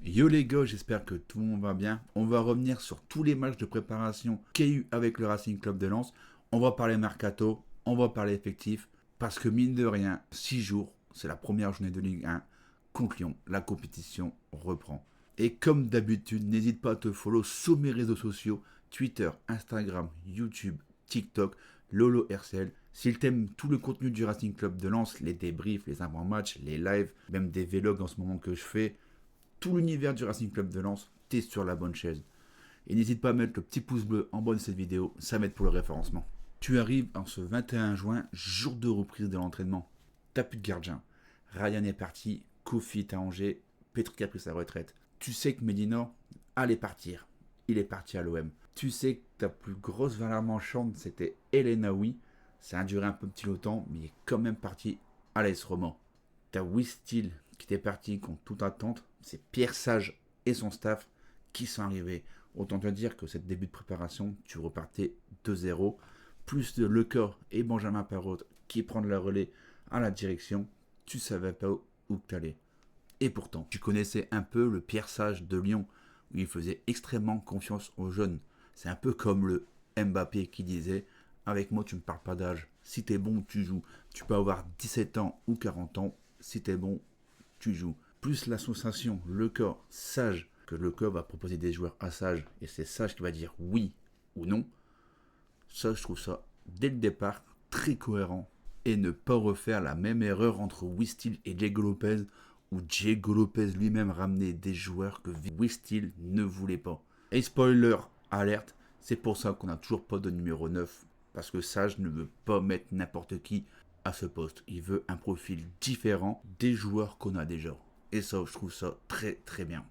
Yo les gars, j'espère que tout le monde va bien. On va revenir sur tous les matchs de préparation qu'il y a eu avec le Racing Club de Lens. On va parler mercato, on va parler effectif, parce que mine de rien, 6 jours, c'est la première journée de Ligue 1 contre Lyon. La compétition reprend. Et comme d'habitude, n'hésite pas à te follow sur mes réseaux sociaux, Twitter, Instagram, YouTube, TikTok, Lolo RCL. S'il t'aime tout le contenu du Racing Club de Lens, les débriefs, les avant-matchs, les lives, même des vlogs en ce moment que je fais, tout l'univers du Racing Club de Lens, t'es sur la bonne chaise. Et n'hésite pas à mettre le petit pouce bleu en bas de cette vidéo, ça m'aide pour le référencement. Tu arrives en ce 21 juin, jour de reprise de l'entraînement. T'as plus de gardien. Ryan est parti, Kofi est à Angers, Petrik a pris sa retraite. Tu sais que Medina allait partir. Il est parti à l'OM. Tu sais que ta plus grosse valeur marchande, c'était Elenaoui. Ça a duré un peu petit longtemps, mais il est quand même parti à l'AS Roma. T'as Wistil qui était parti contre toute attente. C'est Pierre Sage et son staff qui sont arrivés. Autant te dire que cette début de préparation, tu repartais 2-0. Plus de Lecor et Benjamin Parrot qui prennent la relais à la direction. Tu savais pas où t'allais. Et pourtant, tu connaissais un peu le Pierre Sage de Lyon, où il faisait extrêmement confiance aux jeunes. C'est un peu comme le Mbappé qui disait: avec moi, tu ne me parles pas d'âge. Si t'es bon, tu joues. Tu peux avoir 17 ans ou 40 ans. Si t'es bon, tu joues. Plus l'association Lecor Sage, que Lecor va proposer des joueurs à Sage, et c'est Sage qui va dire oui ou non. Ça, je trouve ça, dès le départ, très cohérent. Et ne pas refaire la même erreur entre Wistil et Diego Lopez, où Diego Lopez lui-même ramenait des joueurs que Wistil ne voulait pas. Et spoiler, alerte, c'est pour ça qu'on n'a toujours pas de numéro 9, parce que Sage ne veut pas mettre n'importe qui à ce poste. Il veut un profil différent des joueurs qu'on a déjà. Et ça, je trouve ça très très bien.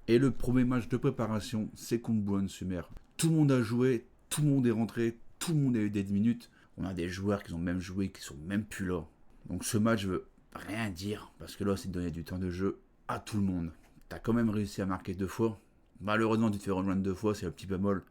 Et le premier match de préparation, c'est contre Boulogne-sur-Mer. Tout le monde a joué, tout le monde est rentré, tout le monde a eu des 10 minutes. On a des joueurs qui ont même joué, qui sont même plus là. Donc ce match veut rien dire, parce que là, c'est de donner du temps de jeu à tout le monde. T'as quand même réussi à marquer 2 fois. Malheureusement, tu te fais rejoindre 2 fois, c'est un petit bémol.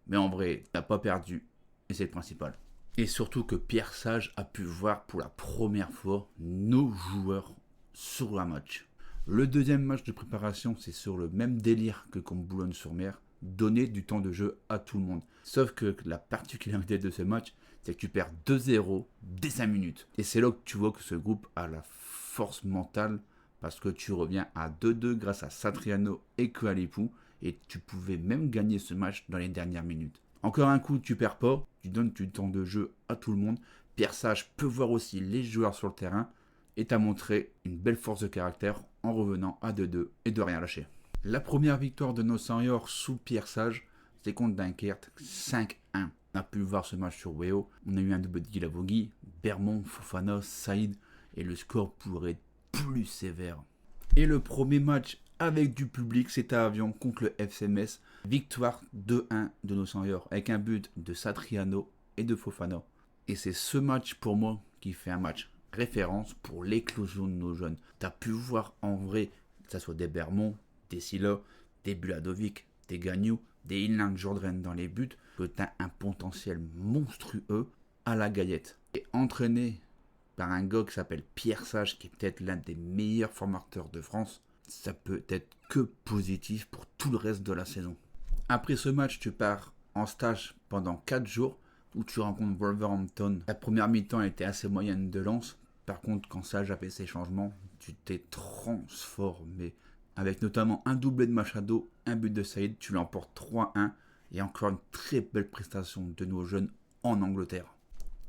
Mais en vrai, t'as pas perdu, et c'est le principal. Et surtout que Pierre Sage a pu voir pour la première fois nos joueurs sur un match. Le deuxième match de préparation, c'est sur le même délire que contre Boulogne-sur-Mer, donner du temps de jeu à tout le monde. Sauf que la particularité de ce match, c'est que tu perds 2-0 dès 5 minutes. Et c'est là que tu vois que ce groupe a la force mentale, parce que tu reviens à 2-2 grâce à Satriano et Koualipou, et tu pouvais même gagner ce match dans les dernières minutes. Encore un coup, tu perds pas, tu donnes du temps de jeu à tout le monde. Pierre Sage peut voir aussi les joueurs sur le terrain, et t'a montré une belle force de caractère en revenant à 2-2 et de rien lâcher. La première victoire de nos seniors sous Pierre Sage, c'est contre Dunkerque 5-1. On a pu voir ce match sur WEO. On a eu un double de Guilavogui, Bermond, Fofana, Saïd, et le score pourrait être plus sévère. Et le premier match avec du public, c'était à Avion contre le FCMS. Victoire 2-1 de nos seniors, avec un but de Satriano et de Fofana. Et c'est ce match pour moi qui fait un match référence pour l'éclosion de nos jeunes. Tu as pu voir en vrai, que ce soit des Bermond, des Silla, des Buladovic, des Gagnou, des Inland Jordren dans les buts, que tu as un potentiel monstrueux à la Gaillette. Et entraîné par un gars qui s'appelle Pierre Sage, qui est peut-être l'un des meilleurs formateurs de France, ça peut être que positif pour tout le reste de la saison. Après ce match, tu pars en stage pendant 4 jours, où tu rencontres Wolverhampton. La première mi-temps était assez moyenne de Lens. Par contre, quand Sage a fait ses changements, tu t'es transformé. Avec notamment un doublé de Machado, un but de Saïd, tu l'emportes 3-1. Et encore une très belle prestation de nos jeunes en Angleterre.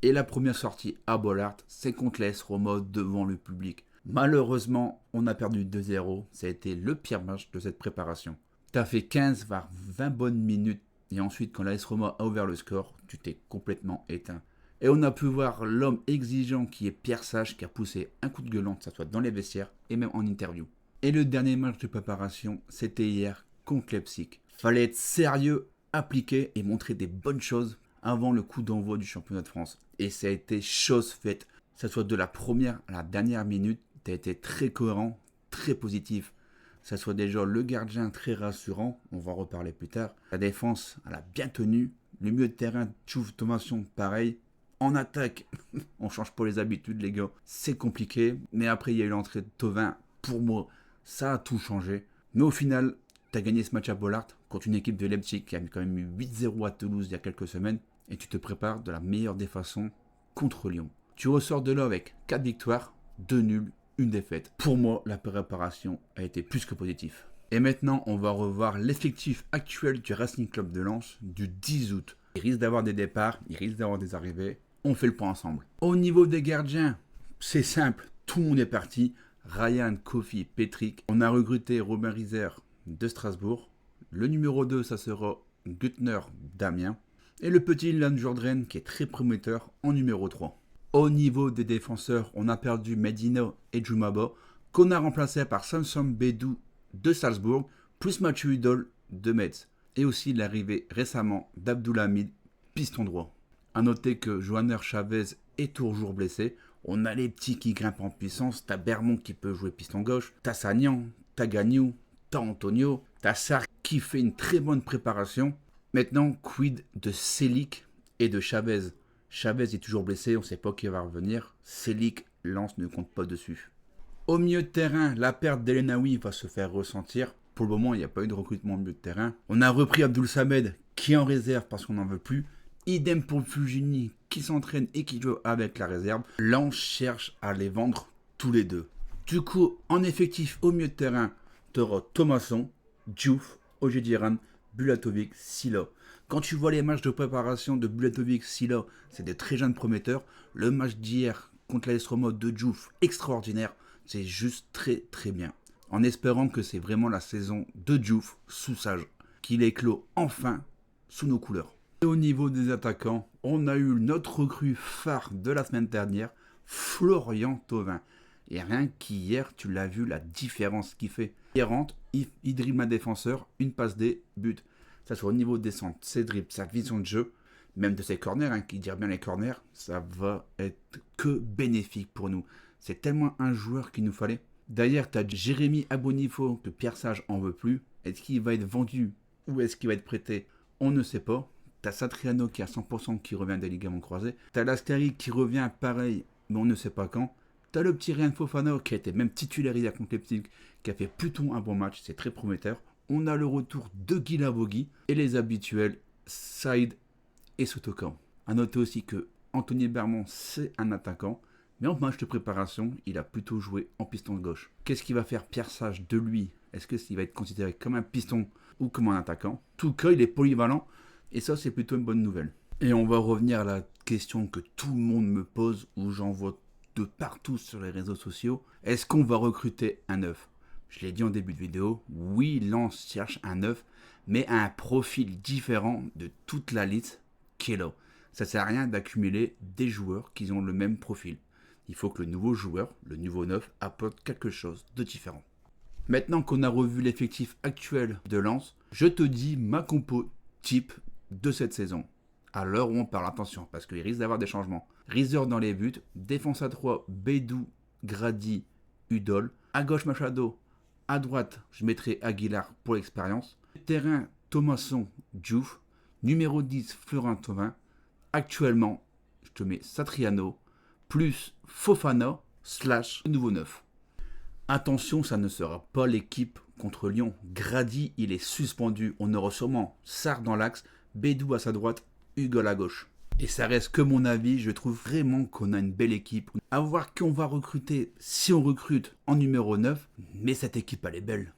Et la première sortie à Bollard, c'est contre l'AS Roma devant le public. Malheureusement, on a perdu 2-0. Ça a été le pire match de cette préparation. T'as fait 15 voire 20 bonnes minutes. Et ensuite, quand l'AS Roma a ouvert le score, tu t'es complètement éteint. Et on a pu voir l'homme exigeant qui est Pierre Sage, qui a poussé un coup de gueulant, que ce soit dans les vestiaires et même en interview. Et le dernier match de préparation, c'était hier contre Leipzig. Fallait être sérieux, appliqué et montrer des bonnes choses avant le coup d'envoi du championnat de France. Et ça a été chose faite. Que ce soit de la première à la dernière minute, tu as été très cohérent, très positif. Ça soit déjà le gardien très rassurant, on va en reparler plus tard. La défense, elle a bien tenu. Le milieu de terrain, Tchouf Thomasson, pareil. En attaque, on change pas les habitudes, les gars. C'est compliqué. Mais après, il y a eu l'entrée de Tovin. Pour moi, ça a tout changé. Mais au final, tu as gagné ce match à Bollaert contre une équipe de Leipzig qui a quand même eu 8-0 à Toulouse il y a quelques semaines. Et tu te prépares de la meilleure des façons contre Lyon. Tu ressors de là avec 4 victoires, 2 nuls, une défaite. Pour moi, la préparation a été plus que positive. Et maintenant, on va revoir l'effectif actuel du Racing Club de Lens du 10 août. Il risque d'avoir des départs, il risque d'avoir des arrivées. On fait le point ensemble. Au niveau des gardiens, c'est simple, tout le monde est parti. Ryan, Kofi, Petrick. On a recruté Robin Riser de Strasbourg. Le numéro 2, ça sera Güttner Damien. Et le petit Lan Jourdren qui est très prometteur en numéro 3. Au niveau des défenseurs, on a perdu Medina et Jumaba, qu'on a remplacé par Samson Bedou de Salzbourg, plus Mathieu Hudol de Metz. Et aussi l'arrivée récemment d'Abdulhamid, piston droit. A noter que Johanner Chavez est toujours blessé. On a les petits qui grimpent en puissance. T'as Bermond qui peut jouer piston gauche. T'as Sagnan, t'as Gagnou, t'as Antonio. T'as Sarr qui fait une très bonne préparation. Maintenant, quid de Selic et de Chavez. Chavez est toujours blessé, on ne sait pas qui va revenir. Selic, Lens ne compte pas dessus. Au milieu de terrain, la perte d'Elenaoui va se faire ressentir. Pour le moment, il n'y a pas eu de recrutement au milieu de terrain. On a repris Abdoul Samed qui est en réserve parce qu'on n'en veut plus. Idem pour Fulgini qui s'entraîne et qui joue avec la réserve. Lens cherche à les vendre tous les deux. Du coup, en effectif au milieu de terrain, tu auras Thomasson, Diouf, Ojediran, Bulatovic, Silla. Quand tu vois les matchs de préparation de Bulatovic, Silla, c'est des très jeunes prometteurs. Le match d'hier contre l'AS Roma de Diouf, extraordinaire. C'est juste très très bien. En espérant que c'est vraiment la saison de Diouf sous Sage, qu'il éclot enfin sous nos couleurs. Et au niveau des attaquants, on a eu notre recrue phare de la semaine dernière, Florian Thauvin. Et rien qu'hier, tu l'as vu, la différence qu'il fait. Il rentre, il dribble un défenseur, une passe D, but. Ça soit au niveau des centres, ses dribbles, sa vision de jeu, même de ses corners, qui dire bien les corners, ça va être que bénéfique pour nous. C'est tellement un joueur qu'il nous fallait. D'ailleurs, tu as Jérémy Abonifo, que Pierre Sage en veut plus. Est-ce qu'il va être vendu ou est-ce qu'il va être prêté? On ne sait pas. T'as Satriano qui est à 100% qui revient des ligaments croisés. T'as Lascari qui revient pareil, mais on ne sait pas quand. T'as le petit Ryan Fofana qui a été même titulaire hier contre Leipzig, qui a fait plutôt un bon match, c'est très prometteur. On a le retour de Guila Bogui et les habituels Saïd et Sotokan. A noter aussi que Anthony Bermond c'est un attaquant, mais en match de préparation, il a plutôt joué en piston gauche. Qu'est-ce qu'il va faire Pierre Sage de lui? Est-ce qu'il va être considéré comme un piston ou comme un attaquant? En tout cas, il est polyvalent. Et ça, c'est plutôt une bonne nouvelle. Et on va revenir à la question que tout le monde me pose, où j'en vois de partout sur les réseaux sociaux. Est-ce qu'on va recruter un neuf? Je l'ai dit en début de vidéo, oui, Lens cherche un neuf, mais à un profil différent de toute la liste qui est là. Ça ne sert à rien d'accumuler des joueurs qui ont le même profil. Il faut que le nouveau joueur, le nouveau neuf, apporte quelque chose de différent. Maintenant qu'on a revu l'effectif actuel de Lens, je te dis ma compo type de cette saison. À l'heure où on parle, attention, parce qu'il risque d'avoir des changements. Riser dans les buts, défense à 3, Bedou, Grady, Udol. À gauche, Machado. À droite, je mettrai Aguilar pour l'expérience. Terrain, Thomasson, Diouf. Numéro 10, Florent Thauvin. Actuellement, je te mets Satriano, plus Fofana, / nouveau 9. Attention, ça ne sera pas l'équipe contre Lyon. Grady, il est suspendu. On aura sûrement Sarr dans l'axe, Bedou à sa droite, Hugo à gauche. Et ça reste que mon avis, je trouve vraiment qu'on a une belle équipe. À voir qui on va recruter, si on recrute en numéro 9, mais cette équipe elle est belle.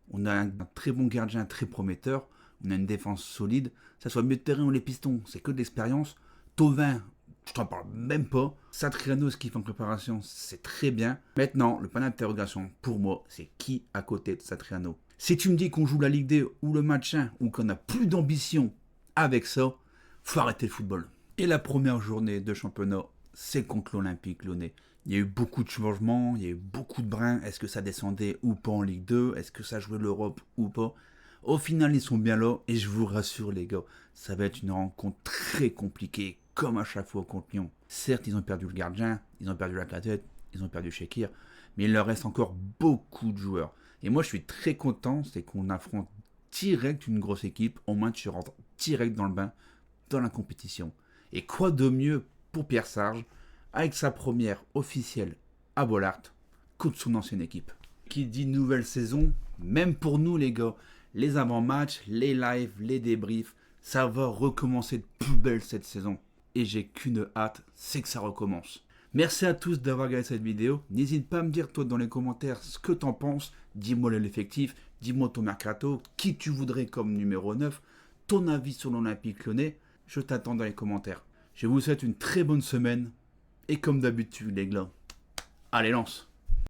On a un très bon gardien, très prometteur, on a une défense solide, ça soit milieu de terrain ou les pistons, c'est que de l'expérience. Thauvin, je t'en parle même pas. Satriano, ce qu'il fait en préparation, c'est très bien. Maintenant, le point d'interrogation pour moi, c'est qui à côté de Satriano? Si tu me dis qu'on joue la Ligue 2 ou le match 1 ou qu'on a plus d'ambition avec ça, faut arrêter le football. Et la première journée de championnat, c'est contre l'Olympique Lyonnais. Il y a eu beaucoup de changements, il y a eu beaucoup de brins. Est-ce que ça descendait ou pas en Ligue 2? Est-ce que ça jouait l'Europe ou pas? Au final, ils sont bien là et je vous rassure les gars, ça va être une rencontre très compliquée, comme à chaque fois contre Lyon. Certes, ils ont perdu le gardien, ils ont perdu la Lacazette, ils ont perdu Shekir, mais il leur reste encore beaucoup de joueurs. Et moi, je suis très content, c'est qu'on affronte direct une grosse équipe, au moins tu rentres direct dans le bain, dans la compétition. Et quoi de mieux pour Pierre Sage, avec sa première officielle à Bollaert, contre son ancienne équipe. Qui dit nouvelle saison, même pour nous les gars, les avant-matchs, les lives, les débriefs, ça va recommencer de plus belle cette saison. Et j'ai qu'une hâte, c'est que ça recommence. Merci à tous d'avoir regardé cette vidéo. N'hésite pas à me dire toi dans les commentaires ce que t'en penses. Dis-moi l'effectif, dis-moi ton mercato, qui tu voudrais comme numéro 9, ton avis sur l'Olympique Lyonnais. Je t'attends dans les commentaires. Je vous souhaite une très bonne semaine. Et comme d'habitude les gars, allez lance!